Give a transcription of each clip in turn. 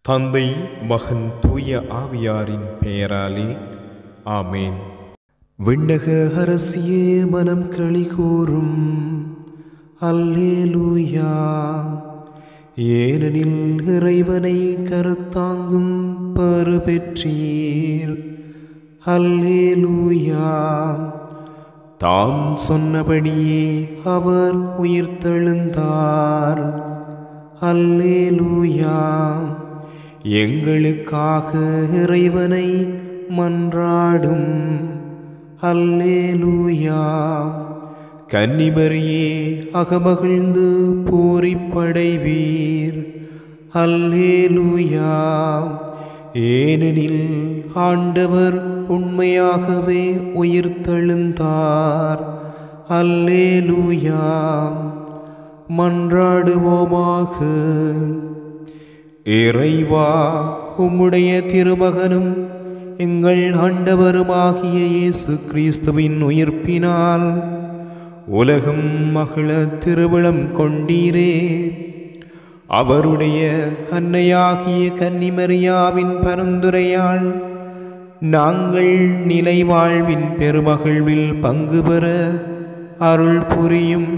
தந்தை, மகன், தூய ஆவியாரின் பெயராலே ஆமேன். விண்ணக அரசியே மனம் களி கூறும், அல்லேலூயா. ஏனெனில் இறைவனை கருத்தாங்கும் பெறு பெற்றீர், அல்லேலூயா. தாம் சொன்னபடியே அவர் உயிர்த்தெழுந்தார், அல்லேலூயா. எங்களுக்காக இறைவனை மன்றாடும், அல்லேலூயா. கன்னிமரியே அகமகிழ்ந்து பூரிப்படைவீர், அல்லேலூயா. ஏனெனில் ஆண்டவர் உண்மையாகவே உயிர்த்தெழுந்தார், அல்லேலூயா. மன்றாடுவோமாக. இறைவா, உம்முடைய திருமகனும் எங்கள் ஆண்டவருமாகிய இயேசு கிறிஸ்துவின் உயிர்ப்பினால் உலகம் மகிழ திருவிழம் கொண்டீரே. அவருடைய அன்னையாகிய கன்னிமரியாவின் பரிந்துரையால் நாங்கள் நிலை வாழ்வின் பெருமகிழ்வில் பங்கு பெற அருள் புரியும்.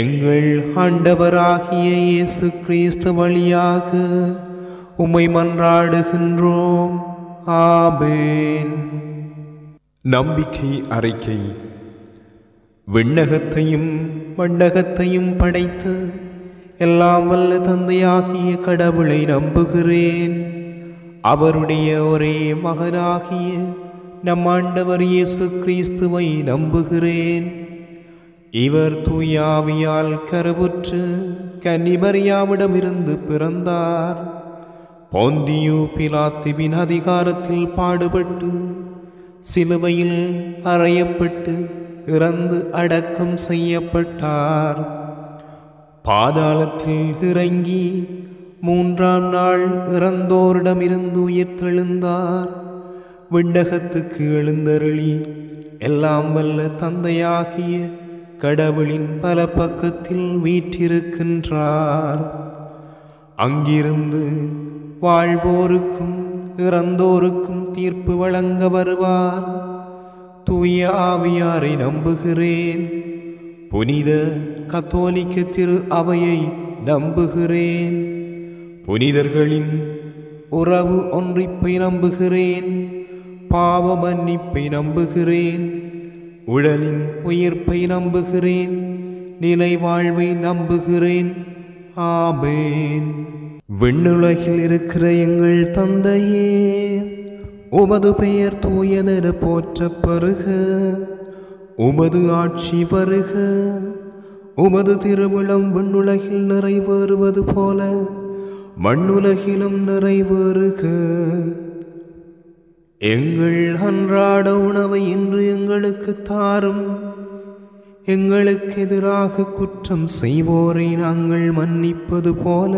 எங்கள் ஆண்டவராகிய இயேசு கிறிஸ்து வழியாக உம்மை மன்றாடுகின்றோம், ஆமென். நம்பிக்கை அறிக்கை. விண்ணகத்தையும் மண்ணகத்தையும் படைத்த எல்லாம் வல்ல தந்தையாகிய கடவுளை நம்புகிறேன். அவருடைய ஒரே மகனாகிய நம் ஆண்டவர் இயேசு கிறிஸ்துவை நம்புகிறேன். இவர் தூய ஆவியால் கருவுற்று கன்னிமரியாவிடமிருந்து பிறந்தார். போந்தியு பிலாத்துவின் அதிகாரத்தில் பாடுபட்டு சிலுவையில் அறையப்பட்டு இறந்து அடக்கம் செய்யப்பட்டார். பாதாளத்தில் இறங்கி 3ஆம் நாள் இறந்தோரிடமிருந்து உயிர்த்தெழுந்தார். விண்ணகத்துக்கு எழுந்தருளி எல்லாம் வல்ல தந்தையாகிய கடவுளின் பல பக்கத்தில் வீற்றிருக்கின்றார். அங்கிருந்து வாழ்வோருக்கும் இறந்தோருக்கும் தீர்ப்பு வழங்க வருவார். தூய ஆவியாரை நம்புகிறேன். புனித கத்தோலிக்க திரு அவையை நம்புகிறேன். புனிதர்களின் உறவு ஒன்றிப்பை நம்புகிறேன். பாவ மன்னிப்பை நம்புகிறேன். உடலின் உயிர்ப்பை நம்புகிறேன். நிலை வாழ்வை நம்புகிறேன், ஆமென். விண்ணுலகில் இருக்கிற எங்கள் தந்தையே, உமது பெயர் தூயதென போற்றப் பெறுக. உமது ஆட்சி வருக. உமது திருவுளம் விண்ணுலகில் நிறைவேறுவது போல மண்ணுலகிலும் நிறைவேறுக. எங்கள் அன்றாட உணவை இன்று எங்களுக்கு தாரும். எங்களுக்கு எதிராக குற்றம் செய்வோரை நாங்கள் மன்னிப்பது போல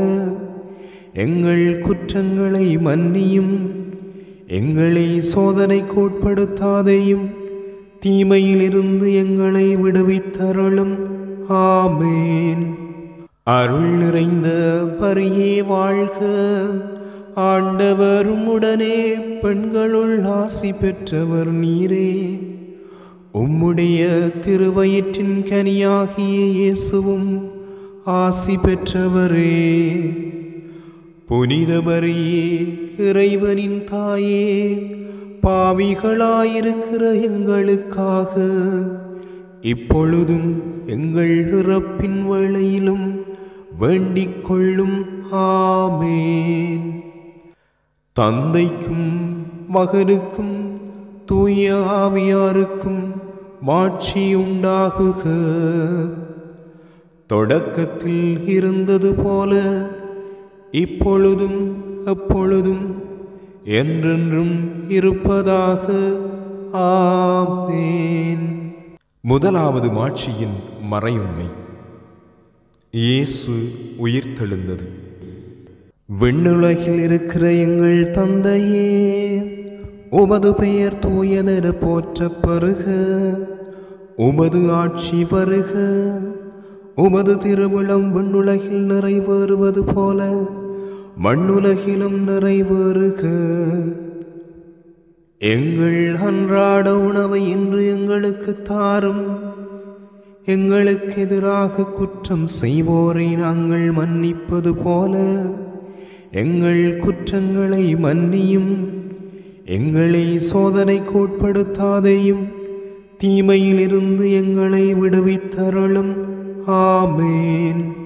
எங்கள் குற்றங்களை மன்னியும். எங்களை சோதனைக்கு உட்படுத்தாதேயும், தீமையிலிருந்து எங்களை விடுவித்தருளும், ஆமென். அருள் நிறைந்த பரியே வாழ்க. ஆண்டவரும் உடனே பெண்களுள் ஆசி பெற்றவர் நீரே. உம்முடைய திருவயிற்றின் கனியாகிய இயேசுவும் ஆசி பெற்றவரே. புனித மரியே, இறைவனின் தாயே, பாவிகளாயிருக்கிற எங்களுக்காக இப்பொழுதும் எங்கள் இறப்பின் வேளையிலும் வேண்டிக் கொள்ளும், ஆமென். தந்தைக்கும் மகனுக்கும் தூய ஆவியாருக்கும் மாட்சி உண்டாகுக. தொடக்கத்தில் இருந்தது போல இப்பொழுதும் எப்பொழுதும் என்றென்றும் இருப்பதாக, ஆமென். முதலாவது மாட்சியின் மறையுண்மை. இயேசு உயிர்த்தெழுந்தது. விண்ணுலகில் இருக்கிற எங்கள் தந்தையே, உமது பெயர் தூயதென போற்றப் பெறுக. உமது ஆட்சி வருக. உமது திருவுளம் விண்ணுலகில் நிறைவேறுவது போல மண்ணுலகிலும் நிறைவேறுக. எங்கள் அன்றாட உணவை இன்று எங்களுக்கு தாரும். எங்களுக்கு எதிராக குற்றம் செய்வோரை நாங்கள் மன்னிப்பது போல எங்கள் குற்றங்களை மன்னியும். எங்களை சோதனைக்கு உட்படுத்தாதேயும், தீமையிலிருந்து எங்களை விடுவித்தருளும். ஆமேன்.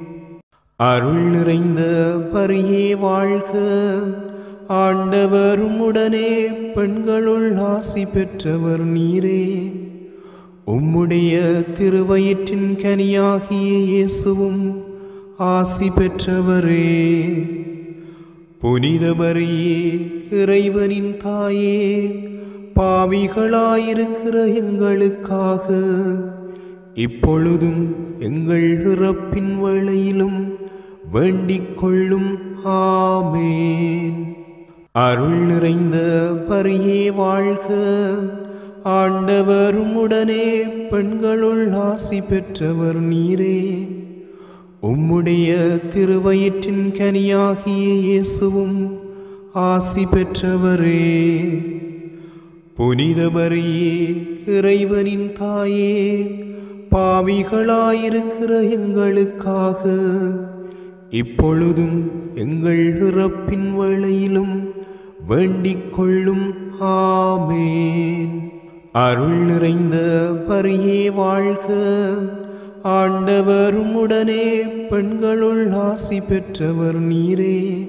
அருள் நிறைந்த பரியே வாழ்க. ஆண்டவர் உம்முடனே, பெண்களுள் ஆசி பெற்றவர் நீரே. உம்முடைய திருவயிற்றின் கனியாகிய இயேசுவும் ஆசி பெற்றவரே. புனித மரியே, இறைவனின் தாயே, பாவிகளாயிருக்கிற எங்களுக்காக இப்பொழுதும் எங்கள் இறப்பின் வேளையிலும் வேண்டிக் கொள்ளும். ஆமேன். அருள் நிறைந்த பரியே வாழ்க. ஆண்டவர் உம்முடனே, பெண்களுள் ஆசி பெற்றவர் நீரே. உம்முடைய திருவயிற்றின் கனியாகிய இயேசுவும் ஆசி பெற்றவரே. புனித மரியே, இறைவனின் தாயே, பாவிகளாயிருக்கிற எங்களுக்காக இப்பொழுதும் எங்கள் இறப்பின் வேளையிலும் வேண்டிக் கொள்ளும். ஆமேன். அருள் நிறைந்த பரியே வாழ்க. ஆண்டவர் உம்முடனே, பெண்களுள் ஆசி பெற்றவர் நீரே.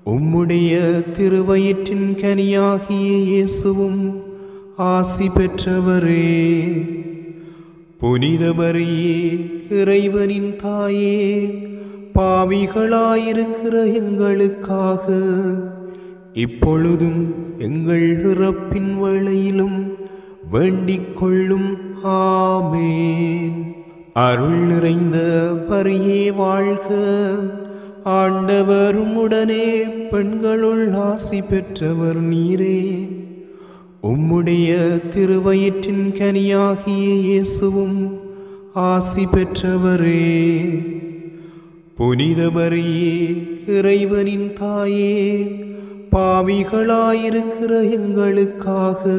உம்முடைய திருவயிற்றின் கனியாகிய இயேசுவும் ஆசி பெற்றவரே. புனித மரியே, இறைவனின் தாயே, பாவிகளாயிருக்கிற எங்களுக்காக இப்பொழுதும் எங்கள் இறப்பின் வேளையிலும் வேண்டிக் கொள்ளும். ஆமேன். அருள் நிறைந்த பரியே வாழ்க. ஆண்டவர் உம்முடனே, பெண்களுள் ஆசி பெற்றவர் நீரே. உம்முடைய திருவயிற்றின் கனியாகிய இயேசுவும் ஆசி பெற்றவரே. புனித மரியே, இறைவனின் தாயே, பாவிகளாயிருக்கிற எங்களுக்காக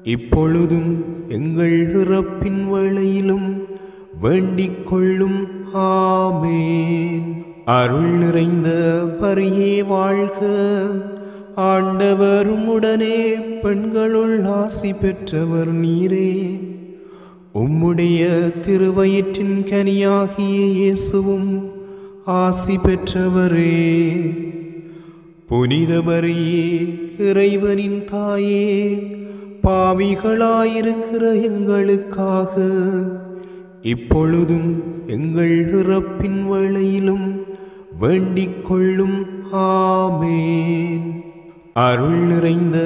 இப்பொழுதும் எங்கள் இறப்பின் வேளையிலும் வேண்டிக் கொள்ளும். ஆமேன். அருள் நிறைந்த பரியே வாழ்க. ஆண்டவர் உம்முடனே, பெண்களுள் ஆசி பெற்றவர் நீரே. உம்முடைய திருவயிற்றின் கனியாகிய இயேசுவும் ஆசி பெற்றவரே. புனித மரியே, இறைவனின் தாயே, பாவிகளாயிருக்கிற எங்களுக்காக இப்பொழுதும் எங்கள் இறப்பின் வேளையிலும் வேண்டிக் கொள்ளும். ஆமேன். அருள் நிறைந்த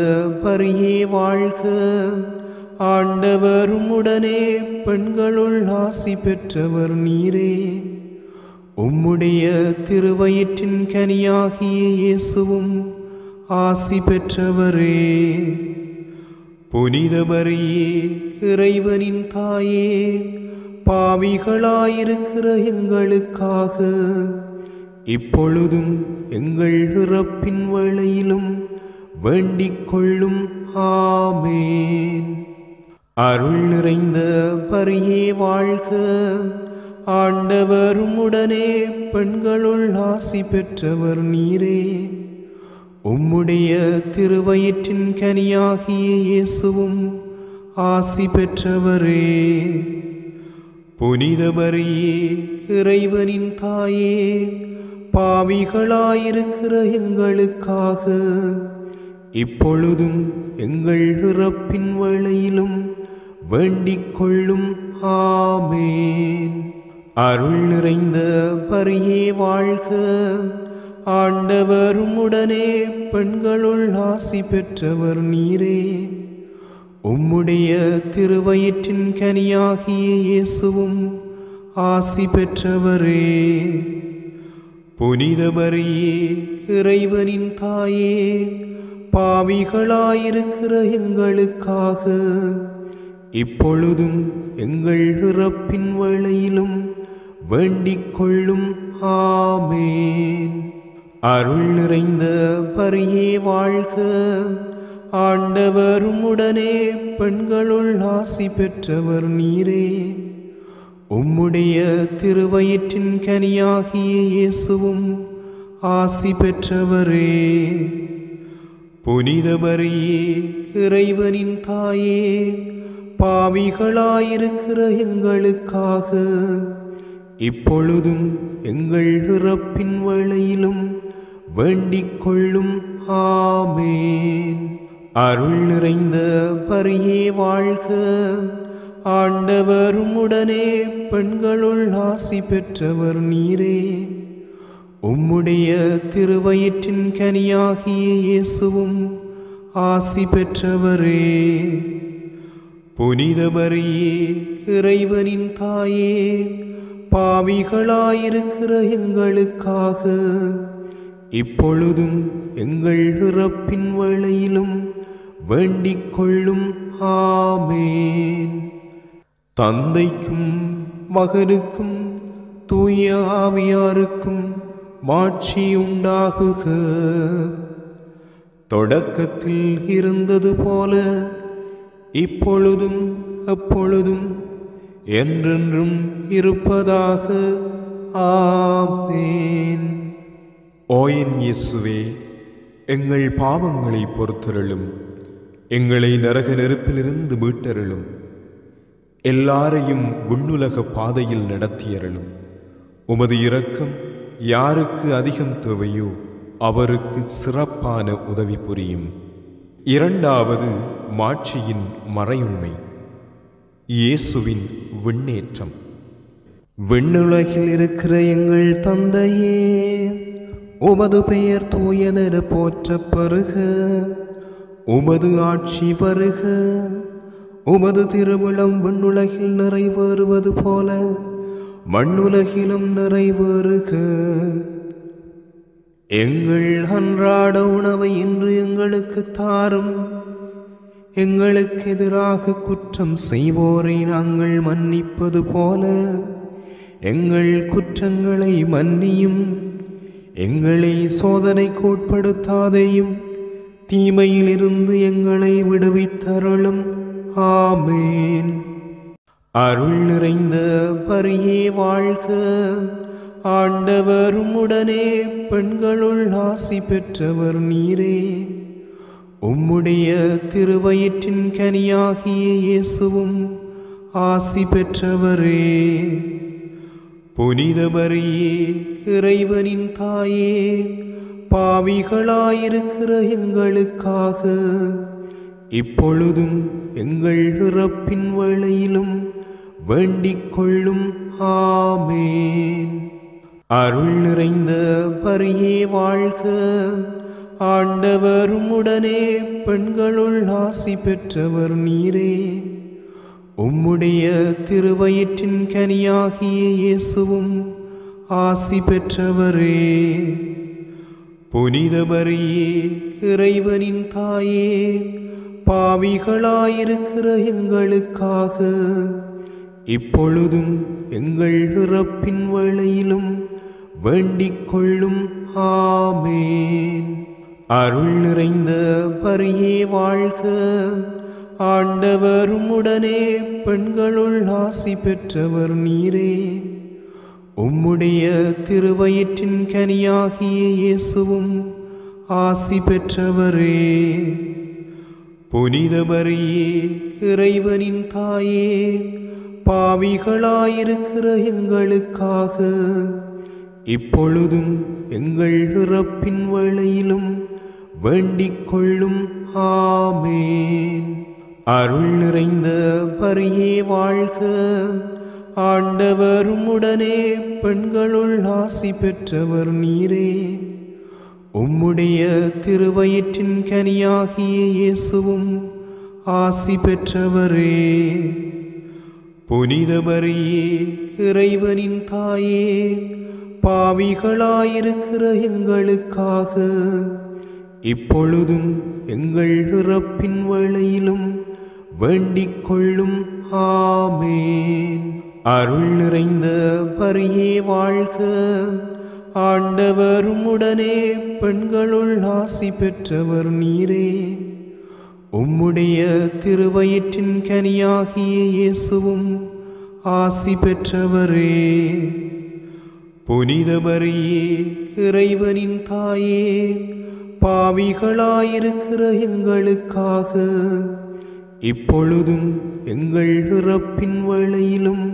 பரியே வாழ்க. ஆண்டவர் உம்முடனே, பெண்களுள் ஆசி பெற்றவர் நீரே. உம்முடைய திருவயிற்றின் கனியாகிய இயேசுவும் ஆசி பெற்றவரே. புனித மரியே, இறைவனின் தாயே, பாவிகளாயிருக்கிற எங்களுக்காக இப்பொழுதும் எங்கள் இறப்பின் வேளையிலும் வேண்டிக் கொள்ளும். ஆமேன். அருள் நிறைந்த பரியே வாழ்க. ஆண்டவர் உம்முடனே, பெண்களுள் ஆசி பெற்றவர் நீரே. உம்முடைய திருவயிற்றின் கனியாகிய இயேசுவும் ஆசி பெற்றவரே. புனித மரியே, இறைவனின் தாயே, பாவிகளாயிருக்கிற எங்களுக்காக இப்பொழுதும் எங்கள் இறப்பின் வேளையிலும் வேண்டிக் கொள்ளும். ஆமேன். அருள் நிறைந்த பரியே வாழ்க. ஆண்டவர் உம்முடனே, பெண்களுள் ஆசி பெற்றவர் நீரே. உம்முடைய திருவயிற்றின் கனியாகிய இயேசுவும் ஆசி பெற்றவரே. புனித மரியே, இறைவனின் தாயே, பாவிகளாயிருக்கிற எங்களுக்காக இப்பொழுதும் எங்கள் இறப்பின் வேளையிலும் வேண்டிக் கொள்ளும். ஆமேன். அருள் நிறைந்த மரியே வாழ்க, ஆண்டவர் உம்முடனே பெண்களுள் ஆசி பெற்றவர் நீரே. உம்முடைய திருவயிற்றின் கனியாகிய இயேசுவும் ஆசி பெற்றவரே. புனித மரியே, இறைவனின் தாயே, பாவிகளாயிருக்கிற எங்களுக்காக இப்பொழுதும் எங்கள் இறப்பின் வேளையிலும் வேண்டிக் கொள்ளும். ஆமேன். அருள் நிறைந்த மரியே வாழ்க, ஆண்டவர் உம்முடனே பெண்களுள் ஆசி பெற்றவர் நீரே. உம்முடைய திருவயிற்றின் கனியாகிய இயேசுவும் ஆசி பெற்றவரே. புனித மரியே, இறைவனின் தாயே, பாவிகளாயிருக்கிற எங்களுக்காக இப்பொழுதும் எங்கள் இறப்பின் வேளையிலும் வேண்டிக் கொள்ளும். ஆமேன். தந்தைக்கும் மகனுக்கும் தூய ஆவியாருக்கும் மாட்சி உண்டாகுக. தொடக்கத்தில் இருந்தது போல இப்பொழுதும் எப்பொழுதும் என்றென்றும் இருப்பதாக. ஆமேன். ஓ என் இயேசுவே, எங்கள் பாவங்களை பொறுத்தருளும், எங்களை நரக நெருப்பிலிருந்து மீட்டருளும், எல்லாரையும் விண்ணுலக பாதையில் நடத்தியருளும். உமது இரக்கம் யாருக்கு அதிகம் தேவையோ அவருக்கு சிறப்பான உதவி புரியும். இரண்டாவது மாட்சியின் மறையுண்மை, இயேசுவின் விண்ணேற்றம். விண்ணுலகில் இருக்கிற எங்கள் தந்தையே, உமது பெயர் தூயதென போற்றப் பெறுக. உமது ஆட்சி வருக. உமது திருவுளம் விண்ணுலகில் நிறைவேறுவது போல மண்ணுலகிலும் நிறைவேறுக. எங்கள் அன்றாட உணவை இன்று எங்களுக்கு தாரும். எங்களுக்கு எதிராக குற்றம் செய்வோரை நாங்கள் மன்னிப்பது போல எங்கள் குற்றங்களை மன்னியும். எங்களை சோதனைக்கு உட்படுத்தாதேயும், தீமையிலிருந்து எங்களை விடுவித்தருளும். ஆமேன். அருள் நிறைந்த மரியே வாழ்க, ஆண்டவர் உம்முடனே பெண்களுள் ஆசி பெற்றவர் நீரே. உம்முடைய திருவயிற்றின் கனியாகிய இயேசுவும் ஆசி பெற்றவரே. புனித மரியே, இறைவனின் தாயே, பாவிகளாயிருக்கிற எங்களுக்காக இப்பொழுதும் எங்கள் இறப்பின் வேளையிலும் வேண்டிக் கொள்ளும். ஆமேன். அருள் நிறைந்த மரியே வாழ்க, ஆண்டவர் உம்முடனே பெண்களுள் ஆசி பெற்றவர் நீரே. உம்முடைய திருவயிற்றின் கனியாகிய இயேசுவும் ஆசி பெற்றவரே. புனித மரியே, இறைவனின் தாயே, பாவிகளாயிருக்கிற எங்களுக்காக இப்பொழுதும் எங்கள் இறப்பின் வேளையிலும் வேண்டிக் கொள்ளும். ஆமேன். அருள் நிறைந்த மரியே வாழ்க, ஆண்டவர் உம்முடனே பெண்களுள் ஆசி பெற்றவர் நீரே. உம்முடைய திருவயிற்றின் கனியாகிய இயேசுவும் ஆசி பெற்றவரே. புனித மரியே, இறைவனின் தாயே, பாவிகளாயிருக்கிற எங்களுக்காக இப்பொழுதும் எங்கள் இறப்பின் வேளையிலும் வேண்டிக் கொள்ளும். ஆமேன். அருள் நிறைந்த மரியே வாழ்க, ஆண்டவர் உம்முடனே பெண்களுள் ஆசி பெற்றவர் நீரே. உம்முடைய திருவயிற்றின் கனியாகிய இயேசுவும் ஆசி பெற்றவரே. புனித மரியே, இறைவனின் தாயே, பாவிகளாயிருக்கிற எங்களுக்காக இப்பொழுதும் எங்கள் இறப்பின் வேளையிலும் வேண்டிக் கொள்ளும். ஆமேன். அருள் நிறைந்த மரியே வாழ்க, ஆண்டவர் உம்முடனே பெண்களுள் ஆசி பெற்றவர் நீரே. உம்முடைய திருவயிற்றின் கனியாகிய இயேசுவும் ஆசி பெற்றவரே. புனித மரியே, இறைவனின் தாயே, பாவிகளாயிருக்கிற எங்களுக்காக இப்பொழுதும் எங்கள் இறப்பின் வேளையிலும்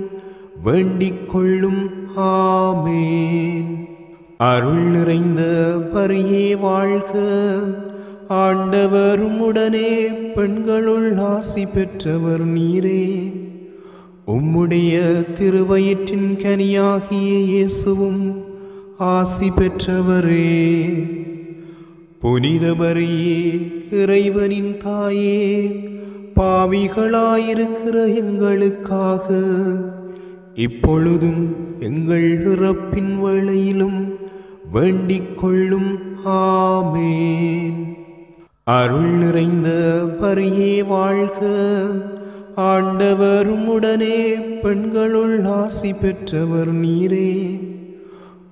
வேண்டிக் கொள்ளும். ஆமேன். அருள் நிறைந்த மரியே வாழ்க, ஆண்டவர் உம்முடனே பெண்களுள் ஆசி பெற்றவர் நீரே. உம்முடைய திருவயிற்றின் கனியாகிய இயேசுவும் ஆசி பெற்றவரே. புனித மரியே, இறைவனின் தாயே, பாவிகளாயிருக்கிற எங்களுக்காக இப்பொழுதும் எங்கள் இறப்பின் வேளையிலும் வேண்டிக் கொள்ளும். ஆமேன். அருள் நிறைந்த மரியே வாழ்க, ஆண்டவர் உம்முடனே பெண்களுள் ஆசி பெற்றவர் நீரே.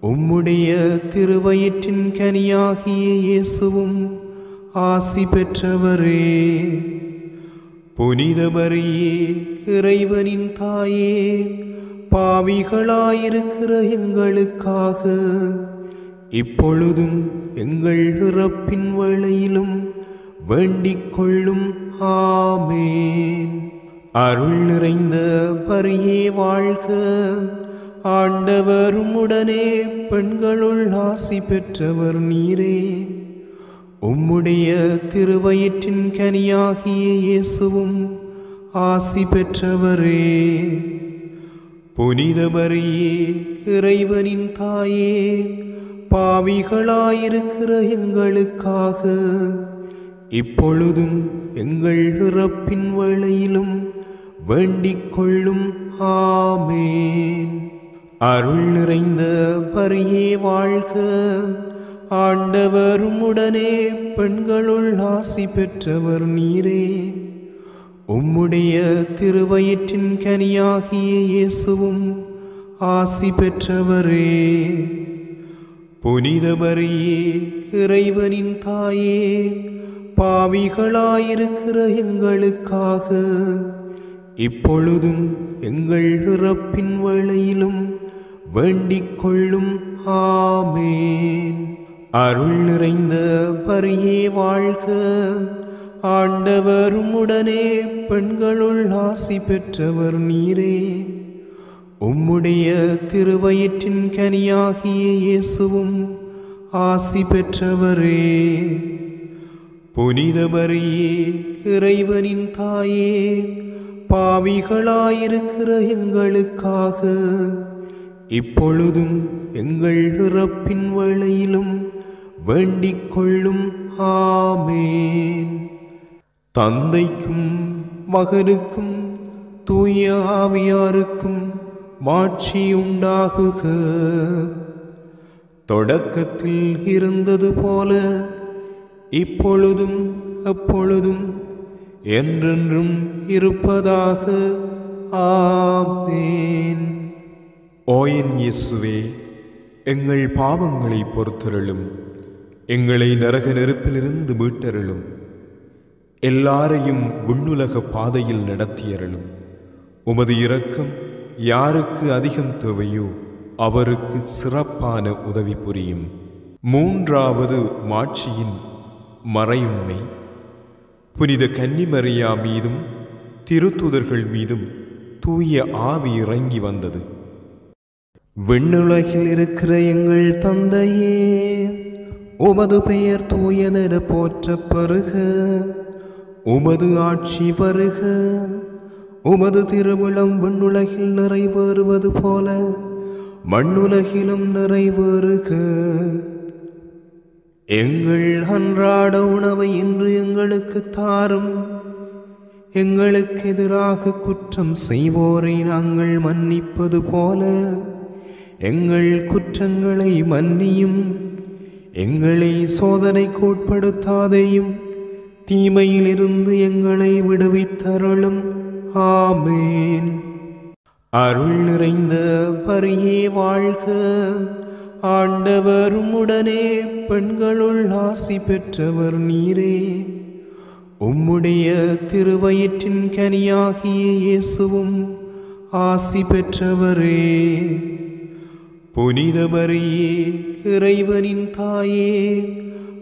உம்முடைய திருவயிற்றின் கனியாகிய இயேசுவும் ஆசி பெற்றவரே. புனித மரியே, இறைவனின் தாயே, பாவிகளாயிருக்கிற எங்களுக்காக இப்பொழுதும் எங்கள் இறப்பின் வேளையிலும் வேண்டிக் கொள்ளும். ஆமேன். அருள் நிறைந்த மரியே வாழ்க, ஆண்டவர் உம்முடனே பெண்களுள் ஆசி பெற்றவர் நீரே. உம்முடைய திருவயிற்றின் கனியாகிய இயேசுவும் ஆசி பெற்றவரே. புனித மரியே, இறைவனின் தாயே, பாவிகளாயிருக்கிற எங்களுக்காக இப்பொழுதும் எங்கள் இறப்பின் வேளையிலும் வேண்டிக் கொள்ளும். ஆமேன். அருள் நிறைந்த மரியே வாழ்க, ஆண்டவர் உம்முடனே பெண்களுள் ஆசி பெற்றவர் நீரே. உம்முடைய திருவயிற்றின் கனியாகிய இயேசுவும் ஆசி பெற்றவரே. புனித மரியே, இறைவனின் தாயே, பாவிகளாயிருக்கிற எங்களுக்காக இப்பொழுதும் எங்கள் இறப்பின் வேளையிலும் வேண்டிக் கொள்ளும். ஆமேன். அருள் நிறைந்த மரியே வாழ்க, ஆண்டவர் உம்முடனே பெண்களுள் ஆசி பெற்றவர் நீரே. உம்முடைய திருவயிற்றின் கனியாகிய இயேசுவும் ஆசி பெற்றவரே. புனித மரியே, இறைவனின் தாயே, பாவிகளாயிருக்கிற எங்களுக்காக இப்பொழுதும் எங்கள் இறப்பின் வேளையிலும் வேண்டிக் கொள்ளும். ஆமேன். தந்தைக்கும் மகனுக்கும் தூய ஆவியாருக்கும் மாட்சி உண்டாகுக. தொடக்கத்தில் இருந்தது போல இப்பொழுதும் எப்பொழுதும் என்றென்றும் இருப்பதாக. ஆமேன். ஓ என் இயேசுவே, எங்கள் பாவங்களை பொறுத்தருளும், எங்களை நரக நெருப்பிலிருந்து மீட்டருளும், எல்லாரையும் விண்ணுலக பாதையில் நடத்தியருளும். உமது இரக்கம் யாருக்கு அதிகம் தேவையோ அவருக்கு சிறப்பான உதவி புரியும். மூன்றாவது மாட்சியின் மறையுண்மை. புனித கன்னிமரியா மீதும் திருத்தூதர்கள் மீதும் தூய ஆவி இறங்கி வந்தது. விண்ணுலகில் இருக்கிற எங்கள் தந்தையே, உமது பெயர் தூயதென போற்றப் பெறுக. உமது ஆட்சி வருக. உமது திருவுளம் விண்ணுலகில் நிறைவேறுவது போல மண்ணுலகிலும் நிறைவேறுக. எங்கள் அன்றாட உணவை இன்று எங்களுக்கு தாரும். எங்களுக்கு எதிராக குற்றம் செய்வோரை நாங்கள் மன்னிப்பது போல எங்கள் குற்றங்களை மன்னியும். எங்களை சோதனைக்கு உட்படுத்தாதேயும், தீமையிலிருந்து எங்களை விடுவித்தருளும். ஆமேன். அருள் நிறைந்த மரியே வாழ்க, ஆண்டவர் உம்முடனே பெண்களுள் ஆசி பெற்றவர் நீரே. உம்முடைய திருவயிற்றின் கனியாகிய இயேசுவும் ஆசி பெற்றவரே. புனித மரியே, இறைவனின் தாயே,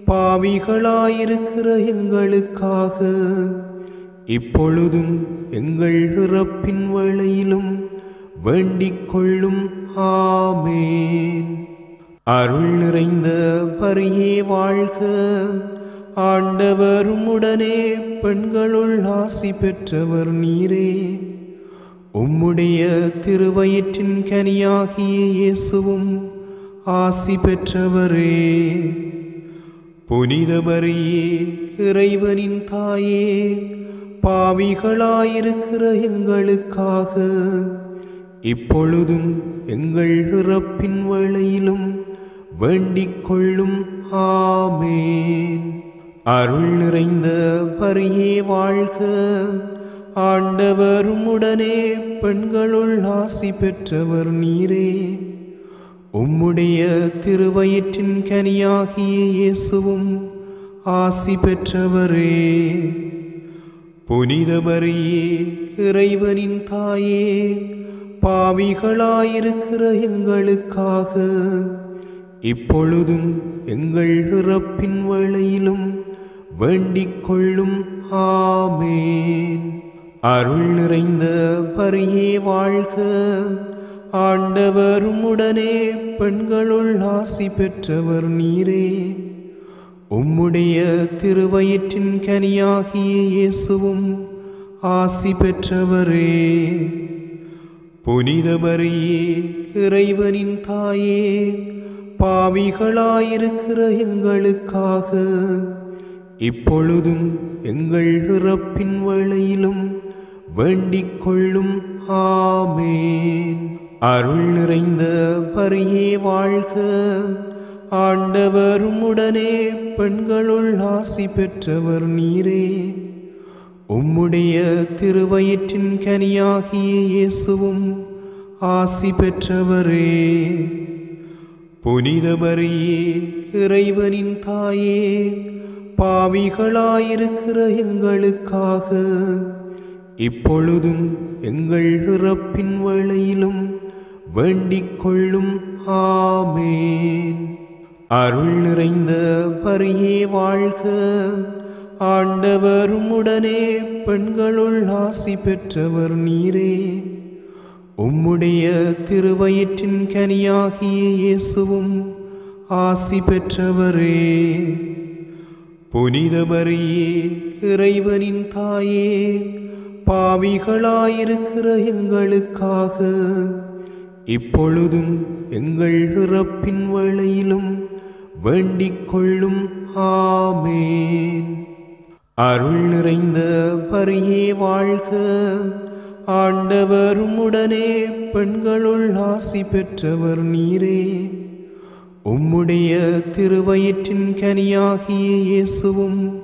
பாவிகளாயிருக்கிற எங்களுக்காக இப்பொழுதும் எங்கள் இறப்பின் வேளையிலும் வேண்டிக் கொள்ளும். ஆமேன். அருள் நிறைந்த மரியே வாழ்க. ஆண்டவர் உம்முடனே பெண்களுள் ஆசி பெற்றவர் நீரே. உம்முடைய திருவயிற்றின் கனியாகிய இயேசுவும் ஆசி பெற்றவரே. புனித மரியே, இறைவனின் தாயே, பாவிகளாயிருக்கிற எங்களுக்காக இப்பொழுதும் எங்கள் இறப்பின் வேளையிலும் வேண்டிக் கொள்ளும். ஆமேன். அருள் நிறைந்த மரியே வாழ்க. ஆண்டவர் உம்முடனே பெண்களுள் ஆசி பெற்றவர் நீரே. உம்முடைய திருவயிற்றின் கனியாகிய இயேசுவும் ஆசி பெற்றவரே. புனித மரியே, இறைவனின் தாயே, பாவிகளாயிருக்கிற எங்களுக்காக இப்பொழுதும் எங்கள் இறப்பின் வேளையிலும் வேண்டிக் கொள்ளும். ஆமேன். அருள் நிறைந்த மரியே வாழ்க. ஆண்டவர் உம்முடனே பெண்களுள் ஆசி பெற்றவர் நீரே. உம்முடைய திருவயிற்றின் கனியாகிய இயேசுவும் ஆசி பெற்றவரே. புனித மரியே, இறைவனின் தாயே, பாவிகளாயிருக்கிற எங்களுக்காக இப்பொழுதும் எங்கள் இறப்பின் வேளையிலும் வேண்டிக் கொள்ளும். ஆமேன். அருள் நிறைந்த மரியே வாழ்க. ஆண்டவர் உம்முடனே பெண்களுள் ஆசி பெற்றவர் நீரே. உம்முடைய திருவயிற்றின் கனியாகிய இயேசுவும் ஆசி பெற்றவரே. புனித மரியே, இறைவனின் தாயே, பாவிகளாயிருக்கிற எங்களுக்காக இப்பொழுதும் எங்கள் இறப்பின் வேளையிலும் வேண்டிக் கொள்ளும். ஆமேன். அருள் நிறைந்த மரியே வாழ்க. ஆண்டவர் உம்முடனே பெண்களுள் ஆசி பெற்றவர் நீரே. உம்முடைய திருவயிற்றின் கனியாகிய இயேசுவும் ஆசி பெற்றவரே. புனித மரியே, இறைவனின் தாயே, பாவிகளாயிருக்கிற எங்களுக்காக இப்பொழுதும் எங்கள் இறப்பின் வேளையிலும் வேண்டிக் கொள்ளும். ஆமேன். அருள் நிறைந்த மரியே வாழ்க. ஆண்டவர் உம்முடனே பெண்களுள் ஆசி பெற்றவர் நீரே. உம்முடைய திருவயிற்றின் கனியாகிய இயேசுவும்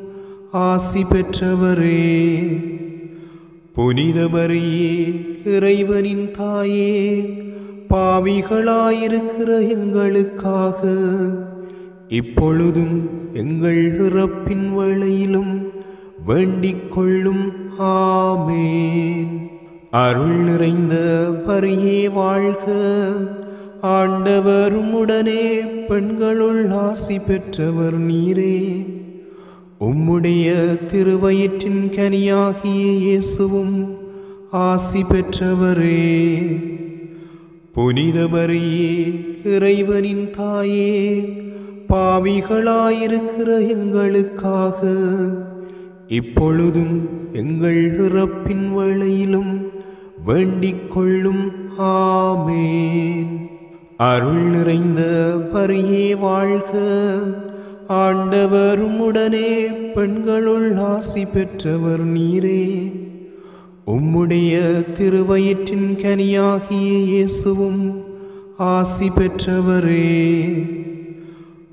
ஆசி பெற்றவரே. புனித மரியே, இறைவனின் தாயே, பாவிகளாயிருக்கிற எங்களுக்காக இப்பொழுதும் எங்கள் இறப்பின் வேளையிலும் வேண்டிக் கொள்ளும். ஆமேன். அருள் நிறைந்த மரியே வாழ்க. ஆண்டவர் உம்முடனே பெண்களுள் ஆசி பெற்றவர் நீரே. உம்முடைய திருவயிற்றின் கனியாகிய இயேசுவும் ஆசி பெற்றவரே. புனித மரியே, இறைவனின் தாயே, பாவிகளாயிருக்கிற எங்களுக்காக இப்பொழுதும் எங்கள் இறப்பின் வேளையிலும் வேண்டிக் கொள்ளும். ஆமேன். அருள் நிறைந்த மரியே வாழ்க. ஆண்டவர் உம்முடனே பெண்களுள் ஆசி பெற்றவர் நீரே. உம்முடைய திருவயிற்றின் கனியாகிய இயேசுவும் ஆசி பெற்றவரே.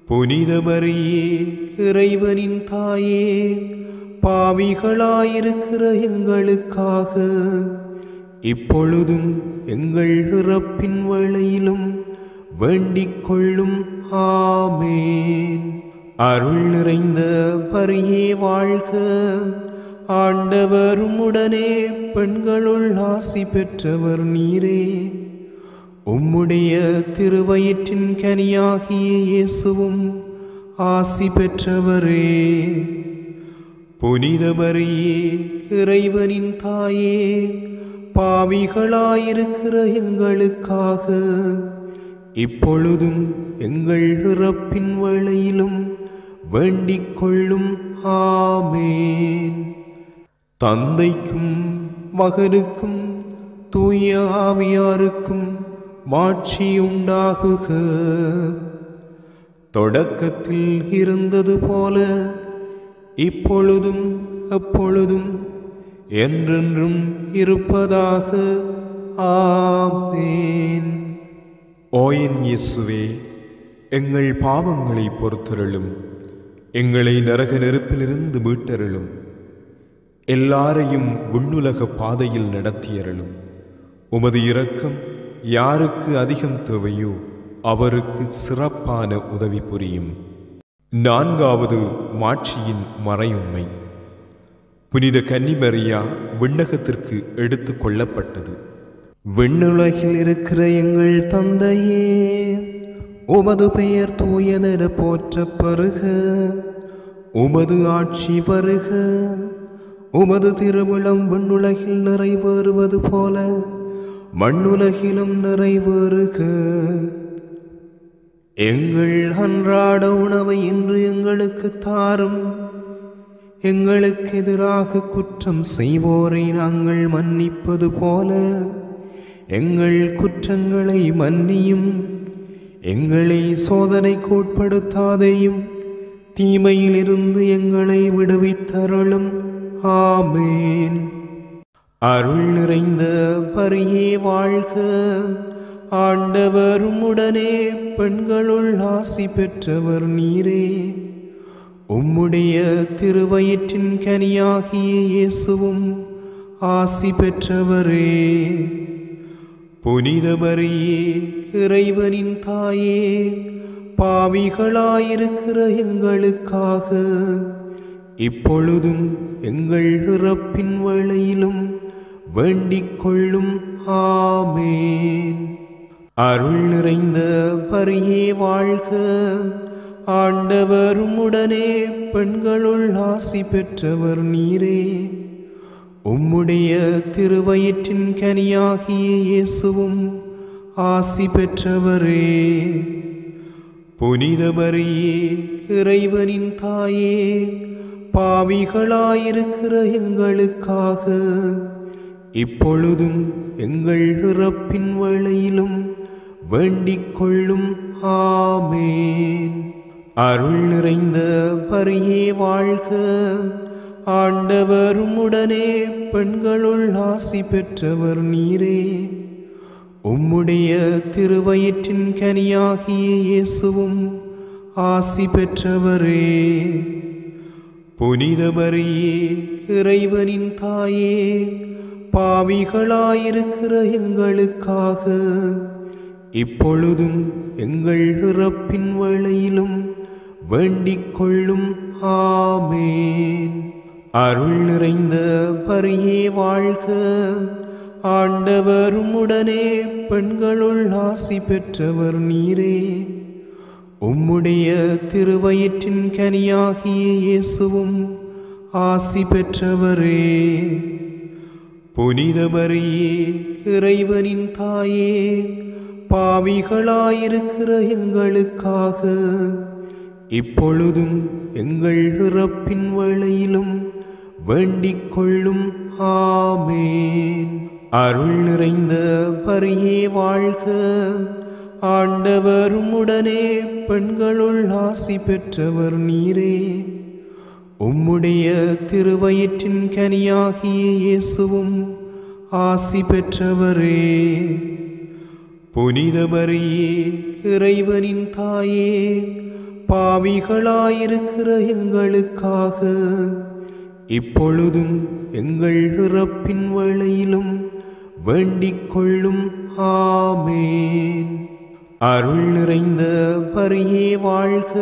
புனித மரியே, இறைவனின் தாயே, பாவிகளாயிருக்கிற எங்களுக்காக இப்பொழுதும் எங்கள் இறப்பின் வேளையிலும் வேண்டிக் கொள்ளும். ஆமேன். அருள் நிறைந்த மரியே வாழ்க, ஆண்டவர் உம்முடனே, பெண்களுள் ஆசி பெற்றவர் நீரே. உம்முடைய திருவயிற்றின் கனியாகிய இயேசுவும் ஆசி பெற்றவரே. புனித மரியே, இறைவனின் தாயே, பாவிகளாயிருக்கிற எங்களுக்காக இப்பொழுதும் எங்கள் இறப்பின் வேளையிலும் வேண்டிக் கொள்ளும். ஆமேன். தந்தைக்கும் மகனுக்கும் தூய ஆவியாருக்கும் மாட்சி உண்டாகுக. தொடக்கத்தில் இருந்தது போல இப்பொழுதும் எப்பொழுதும் என்றென்றும் இருப்பதாக. ஆமேன். ஓ என் இயேசுவே, எங்கள் பாவங்களை பொறுத்தருளும், எங்களை நரக நெருப்பிலிருந்து மீட்டருளும், எல்லாரையும் விண்ணுலக பாதையில் நடத்தியருளும். உமது இரக்கம் யாருக்கு அதிகம் தேவையோ அவருக்கு சிறப்பான உதவி புரியும். 4வது மாட்சியின் மறையுண்மை. புனித கன்னிமரியா விண்ணகத்திற்கு எடுத்து கொள்ளப்பட்டது. விண்ணுலகில் இருக்கிற எங்கள் தந்தையே, உமது பெயர் தூயதென போற்றப் பெறுக. உமது ஆட்சி வருக. உமது திருவிழம் விண்ணுலகில் நிறைவேறுவது போல மண்ணுலகிலும் நிறைவேறுக. எங்கள் அன்றாட உணவை இன்று எங்களுக்கு தாரும். எங்களுக்கு எதிராக குற்றம் செய்வோரை நாங்கள் மன்னிப்பது போல எங்கள் குற்றங்களை மன்னியும். எங்களை சோதனைக்கு உட்படுத்தாதேயும், தீமையிலிருந்து எங்களை விடுவித்தருளும். ஆமேன். அருள் நிறைந்த மரியே வாழ்க, ஆண்டவர் உம்முடனே, பெண்களுள் ஆசி பெற்றவர் நீரே. உம்முடைய திருவயிற்றின் கனியாகிய இயேசுவும் ஆசி பெற்றவரே. புனித மரியே, இறைவனின் தாயே, பாவிகளாயிருக்கிற எங்களுக்காக இப்பொழுதும் எங்கள் இறப்பின் வேளையிலும் வேண்டிக் கொள்ளும். ஆமேன். அருள் நிறைந்த மரியே வாழ்க, ஆண்டவர் உம்முடனே, பெண்களுள் ஆசி பெற்றவர் நீரே. உம்முடைய திருவயிற்றின் கனியாகிய இயேசுவும் ஆசி பெற்றவரே. புனித மரியே, இறைவனின் தாயே, பாவிகளாயிருக்கிற எங்களுக்காக இப்பொழுதும் எங்கள் இறப்பின் வேளையிலும் வேண்டிக் கொள்ளும். ஆமேன். அருள் நிறைந்த மரியே வாழ்க, ஆண்டவர் உம்முடனே, பெண்களுள் ஆசி பெற்றவர் நீரே. உம்முடைய திருவயிற்றின் கனியாகிய இயேசுவும் ஆசி பெற்றவரே. புனித மரியே, இறைவனின் தாயே, பாவிகளாயிருக்கிற எங்களுக்காக இப்பொழுதும் எங்கள் இறப்பின் வேளையிலும் வேண்டிக் கொள்ளும். ஆமேன். அருள் நிறைந்த மரியே வாழ்க, ஆண்டவர் உம்முடனே, பெண்களுள் ஆசி பெற்றவர் நீரே. உம்முடைய திருவயிற்றின் கனியாகிய இயேசுவும் ஆசி பெற்றவரே. புனித மரியே, இறைவனின் தாயே, பாவிகளாயிருக்கிற எங்களுக்காக இப்பொழுதும் எங்கள் இறப்பின் வேளையிலும் வேண்டிக் கொள்ளும். ஆமேன். அருள் நிறைந்த மரியே வாழ்க, ஆண்டவர் உம்முடனே, பெண்களுள் ஆசி பெற்றவர் நீரே. உம்முடைய திருவயிற்றின் கனியாகிய இயேசுவும் ஆசி பெற்றவரே. புனித மரியே, இறைவனின் தாயே, பாவிகளாயிருக்கிற எங்களுக்காக இப்பொழுதும் எங்கள் இறப்பின் வேளையிலும் வேண்டிக் கொள்ளும். ஆமேன். அருள் நிறைந்த பரியே வாழ்க.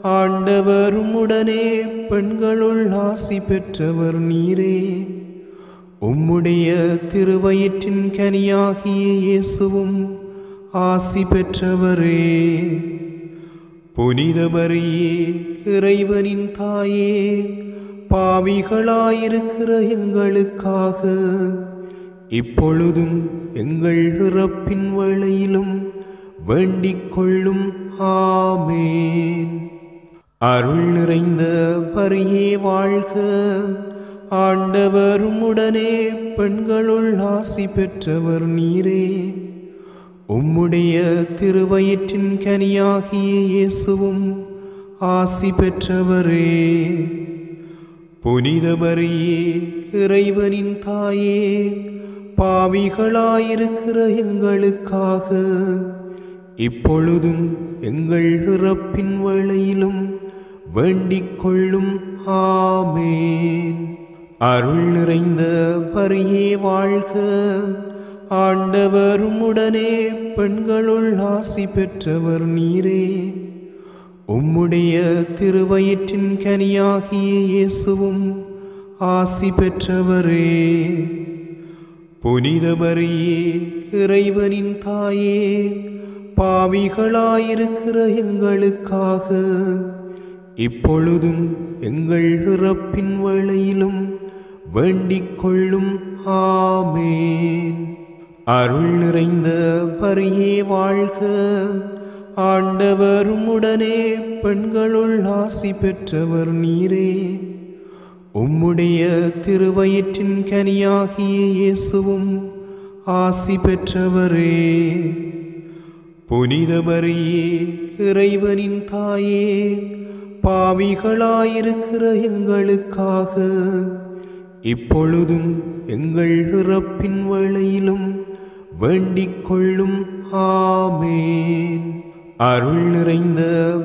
ஆண்டவர் உம்முடனே பெண்களுள் ஆசி பெற்றவர் நீரே. உம்முடைய திருவயிற்றின் கனியாகிய இயேசுவும் ஆசி பெற்றவரே. புனித மரியே, இறைவனின் தாயே, பாவிகளாயிருக்கிற எங்களுக்காக இப்பொழுதும் எங்கள் இறப்பின் வேளையிலும் வேண்டிக் கொள்ளும். ஆமேன். அருள் நிறைந்த பரியே வாழ்க. ஆண்டவர் உம்முடனே பெண்களுள் ஆசி பெற்றவர் நீரே. உம்முடைய திருவயிற்றின் கனியாகிய இயேசுவும் ஆசி பெற்றவரே. புனித மரியே, இறைவனின் தாயே, பாவிகளாயிருக்கிற எங்களுக்காக இப்பொழுதும் எங்கள் இறப்பின் வேளையிலும் வேண்டிக் கொள்ளும். ஆமேன். அருள் நிறைந்த பரியே வாழ்க. ஆண்டவர் உம்முடனே பெண்களுள் ஆசி பெற்றவர் நீரே. உம்முடைய திருவயிற்றின் கனியாகிய இயேசுவும் ஆசி பெற்றவரே. புனித மரியே, இறைவனின் தாயே, பாவிகளாயிருக்கிற எங்களுக்காக இப்பொழுதும் எங்கள் இறப்பின் வேளையிலும் வேண்டிக் கொள்ளும். ஆமேன். அருள் நிறைந்த பரியே வாழ்க. ஆண்டவர் உம்முடனே பெண்களுள் ஆசி பெற்றவர் நீரே. உம்முடைய திருவயிற்றின் கனியாகிய இயேசுவும் ஆசி பெற்றவரே. புனித மரியே, இறைவனின் தாயே, பாவிகளாயிருக்கிற எங்களுக்காக இப்பொழுதும் எங்கள் இறப்பின் வேளையிலும் வேண்டிக் கொள்ளும். ஆமேன். அருள் நிறைந்த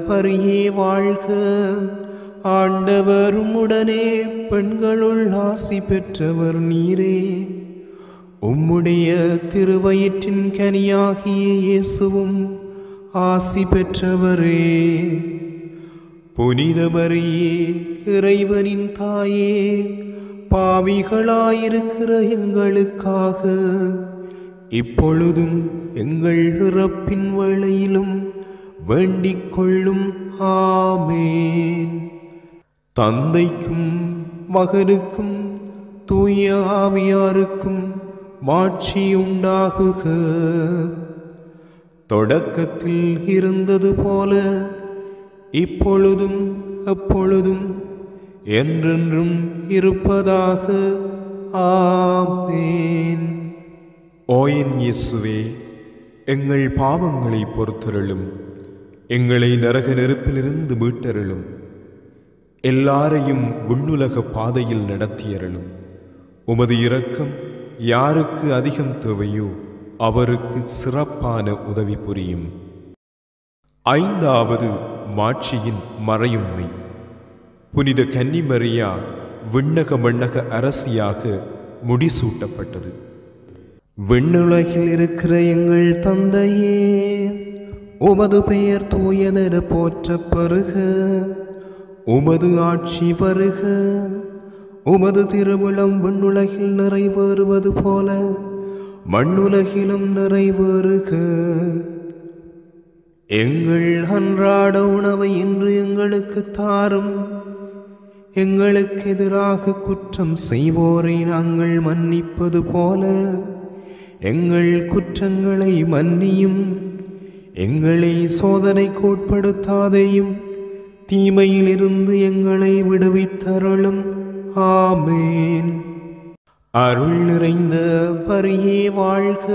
பரியே வாழ்க. ஆண்டவர் உம்முடனே பெண்களுள் ஆசி பெற்றவர் நீரே. உம்முடைய திருவயிற்றின் கனியாகிய இயேசுவும் ஆசி பெற்றவரே. புனித மரியே, இறைவனின் தாயே, பாவிகளாயிருக்கிற எங்களுக்காக இப்பொழுதும் எங்கள் இறப்பின் வேளையிலும் வேண்டிக் கொள்ளும். ஆமேன். தந்தைக்கும் மகனுக்கும் தூய ஆவியாருக்கும் மாட்சி உண்டாகுக. தொடக்கத்தில் இருந்தது போல இப்பொழுதும் எப்பொழுதும் என்றென்றும் இருப்பதாக. ஆமேன். ஓ என் இயேசுவே, எங்கள் பாவங்களை பொறுத்தருளும். எங்களை நரக நெருப்பிலிருந்து மீட்டருளும். எல்லாரையும் விண்ணுலக பாதையில் நடத்தியருளும். உமது இரக்கம் யாருக்கு அதிகம் தேவையோ அவருக்கு சிறப்பான உதவி புரியும். ஐந்தாவது மாட்சியின் மறையுண்மை. புனித கன்னிமரியா விண்ணக மண்ணக அரசியாக முடிசூட்டப்பட்டது. விண்ணுலகில் இருக்கிற எங்கள் தந்தையே, உமது பெயர் தூயதென போற்றப் பெறுக. உமது ஆட்சி வருக. உமது திருவுளம் விண்ணுலகில் நிறைவேறுவது போல மண்ணுலகிலும் நிறைவேறுக. எங்கள் அன்றாட உணவை இன்று எங்களுக்கு தாரும். எங்களுக்கு எதிராக குற்றம் செய்வோரை நாங்கள் மன்னிப்பது போல எங்கள் குற்றங்களை மன்னியும். எங்களை சோதனைக்கு உட்படுத்தாதேயும், தீமையிலிருந்து எங்களை விடுவித்தருளும். ஆமேன். அருள் நிறைந்த பரியே வாழ்க.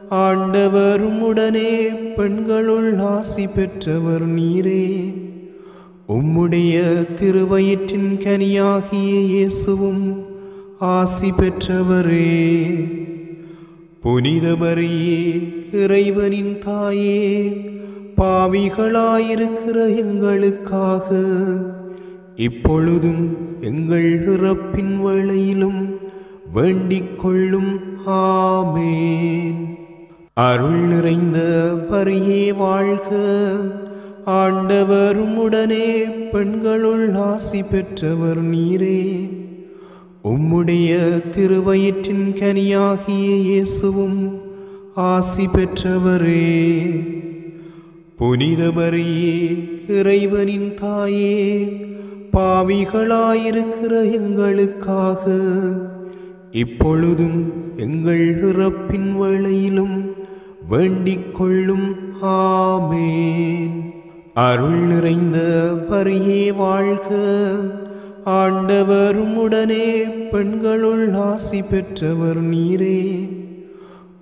ஆண்டவர் உம்முடனே பெண்களுள் ஆசி பெற்றவர் நீரே. உம்முடைய திருவயிற்றின் கனியாகிய இயேசுவும் ஆசி பெற்றவரே. புனித மரியே, இறைவனின் தாயே, பாவிகளாயிருக்கிற எங்களுக்காக இப்பொழுதும் எங்கள் இறப்பின் வேளையிலும் வேண்டிக் கொள்ளும். ஆமேன். அருள் நிறைந்த மரியே வாழ்க. ஆண்டவர் உம்முடனே பெண்களுள் ஆசி பெற்றவர் நீரே. உம்முடைய திருவயிற்றின் கனியாகிய இயேசுவும் ஆசி பெற்றவரே. புனித மரியே, இறைவனின் தாயே, பாவிகளாயிருக்கிற எங்களுக்காக இப்பொழுதும் எங்கள் இறப்பின் வேளையிலும் வேண்டிக் கொள்ளும். ஆமேன். அருள் நிறைந்த மரியே வாழ்க. ஆண்டவர் உம்முடனே பெண்களுள் ஆசி பெற்றவர் நீரே.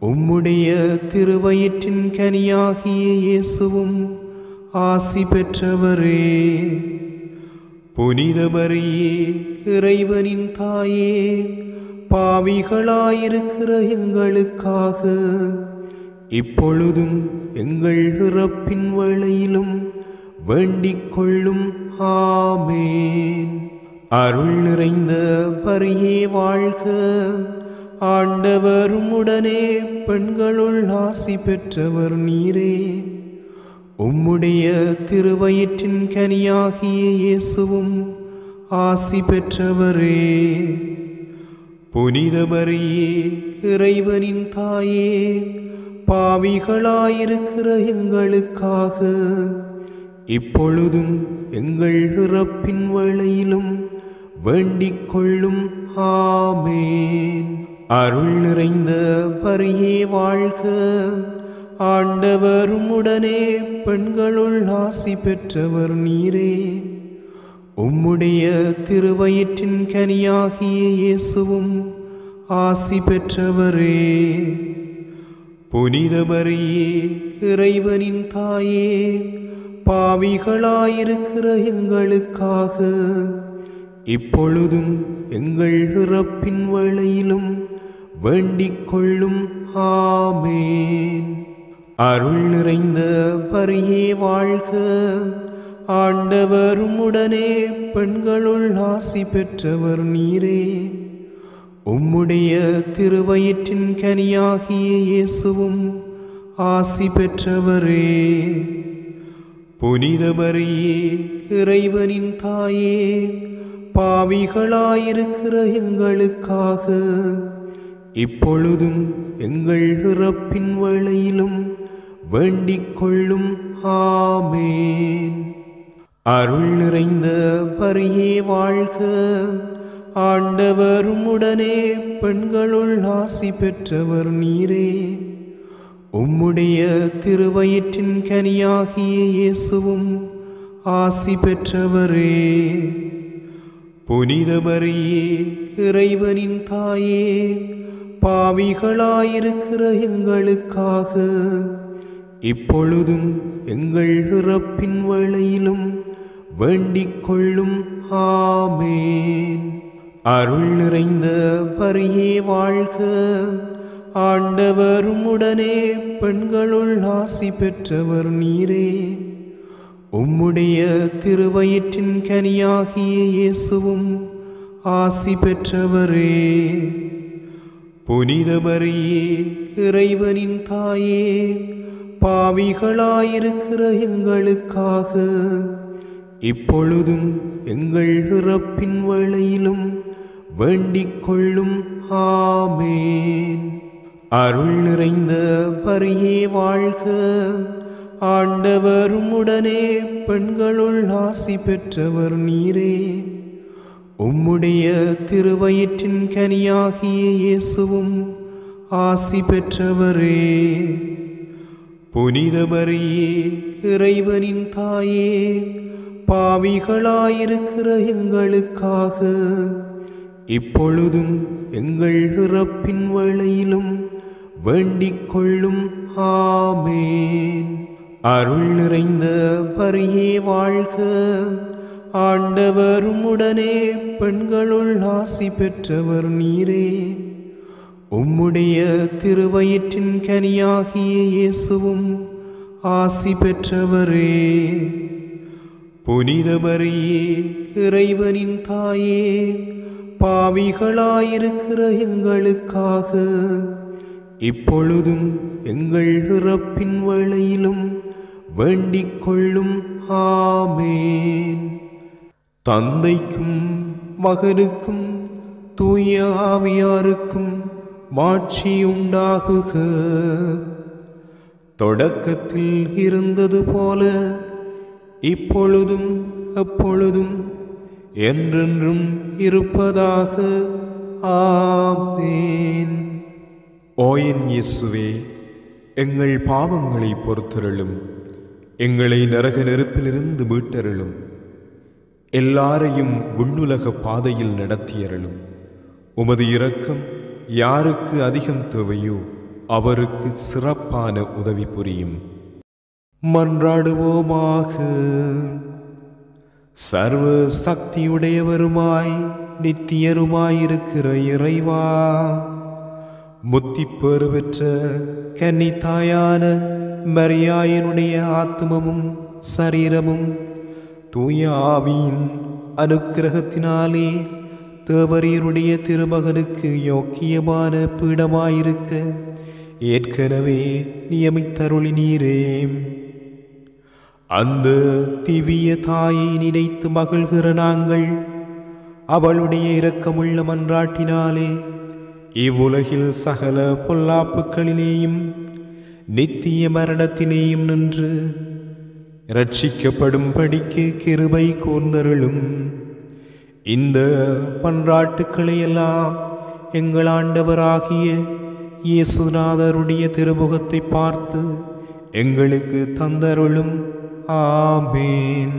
உம்முடைய திருவயிற்றின் கனியாகிய இயேசுவும் ஆசி பெற்றவரே. புனித மரியே, இறைவனின் தாயே, பாவிகளாயிருக்கிற எங்களுக்காக இப்பொழுதும் எங்கள் இறப்பின் வேளையிலும் வேண்டிக் கொள்ளும். ஆமேன். அருள் நிறைந்த மரியே வாழ்க. ஆண்டவர் உம்முடனே பெண்களுள் ஆசி பெற்றவர் நீரே. உம்முடைய திருவயிற்றின் கனியாகிய இயேசுவும் ஆசி பெற்றவரே. புனித மரியே, இறைவனின் தாயே, பாவிகளாயிருக்கிற எங்களுக்காக இப்பொழுதும் எங்கள் இறப்பின் வேளையிலும் வேண்டிக் கொள்ளும். ஆமேன். அருள் நிறைந்த மரியே வாழ்க. ஆண்டவர் உம்முடனே பெண்களுள் ஆசி பெற்றவர் நீரே. உம்முடைய திருவயிற்றின் கனியாகிய இயேசுவும் ஆசி பெற்றவரே. புனித மரியே, இறைவனின் தாயே, பாவிகளாயிருக்கிற எங்களுக்காக இப்பொழுதும் எங்கள் இறப்பின் வேளையிலும் வேண்டிக் கொள்ளும். ஆமேன். அருள் நிறைந்த மரியே வாழ்க. ஆண்டவர் உம்முடனே பெண்களுள் ஆசி பெற்றவர் நீரே. உம்முடைய திருவயிற்றின் கனியாகிய இயேசுவும் ஆசி பெற்றவரே. புனித மரியே, இறைவனின் தாயே, பாவிகளாயிருக்கிற எங்களுக்காக இப்பொழுதும் எங்கள் இறப்பின் வேளையிலும் வேண்டிக் கொள்ளும். ஆமேன். அருள் நிறைந்த மரியே வாழ்க. ஆண்டவர் உம்முடனே பெண்களுள் ஆசி பெற்றவர் நீரே. உம்முடைய திருவயிற்றின் கனியாகிய இயேசுவும் ஆசி பெற்றவரே. புனித மரியே, இறைவனின் தாயே, பாவிகளாயிருக்கிற எங்களுக்காக இப்பொழுதும் எங்கள் இறப்பின் வேளையிலும் வேண்டிக் கொள்ளும். ஆமேன். அருள் நிறைந்த மரியே வாழ்க. ஆண்டவர் உம்முடனே பெண்களுள் ஆசி பெற்றவர் நீரே. உம்முடைய திருவயிற்றின் கனியாகிய இயேசுவும் ஆசி பெற்றவரே. புனித மரியே, இறைவனின் தாயே, பாவிகளாயிருக்கிற எங்களுக்காக இப்பொழுதும் எங்கள் இறப்பின் வேளையிலும் வேண்டிக் கொள்ளும். ஆமேன். அருள் நிறைந்த மரியே வாழ்க. ஆண்டவர் உம்முடனே பெண்களுள் ஆசி பெற்றவர் நீரே. உம்முடைய திருவயிற்றின் கனியாகிய இயேசுவும் ஆசி பெற்றவரே. புனித மரியே, இறைவனின் தாயே, பாவிகளாயிருக்கிற எங்களுக்காக இப்பொழுதும் எங்கள் இறப்பின் வேளையிலும் வேண்டிக் கொள்ளும். ஆமேன். அருள் நிறைந்த மரியே வாழ்க. ஆண்டவர் உம்முடனே பெண்களுள் ஆசி பெற்றவர் நீரே. உம்முடைய திருவயிற்றின் கனியாகிய இயேசுவும் ஆசி பெற்றவரே. புனித மரியே, இறைவனின் தாயே, பாவிகளாயிருக்கிற எங்களுக்காக இப்பொழுதும் எங்கள் இறப்பின் வேளையிலும் வேண்டிக் கொள்ளும். ஆமேன். தந்தைக்கும் மகனுக்கும் தூய ஆவியாருக்கும் மாட்சி உண்டாகுக. தொடக்கத்தில் இருந்தது போல இப்பொழுதும் எப்பொழுதும் என்றென்றும் இருப்பதாக. ஆமேன். ஓ என் இயேசுவே, எங்கள் பாவங்களை பொறுத்தருளும், எங்களை நரக நெருப்பிலிருந்து மீட்டருளும், எல்லாரையும் விண்ணுலக பாதையில் நடத்தியருளும். உமது இரக்கம் யாருக்கு அதிகம் தேவையோ அவருக்கு சிறப்பான உதவி புரியும். மன்றாடுவோமாக. சர்வ சக்தியுடையவருமாய் நித்தியருமாயிருக்கிற இறைவா, முத்திப்பேறு பெற்ற கன்னி தாயான மரியாயினுடைய ஆத்மமும் சரீரமும் தூய ஆவியின் அனுக்கிரகத்தினாலே தேவரீருடைய திருமகனுக்கு யோக்கியமான பீடமாயிருக்க ஏற்கனவே நியமித்தருளினீரே. அந்த திவ்ய தாயை நினைத்து மகிழ்கிற நாங்கள் அவளுடைய இரக்கமுள்ள மன்றாட்டினாலே இவ்வுலகில் சகல பொல்லாப்புக்களிலேயும் நித்திய மரணத்திலேயும் நின்று இரட்சிக்கப்படும் படிக்கு கிருபை கூர்ந்தருளும். இந்த மன்றாட்டுக்களை எல்லாம் எங்கள் ஆண்டவராகிய இயேசுநாதருடைய திருமுகத்தை பார்த்து எங்களுக்கு தந்தருளும். ஆமேன்.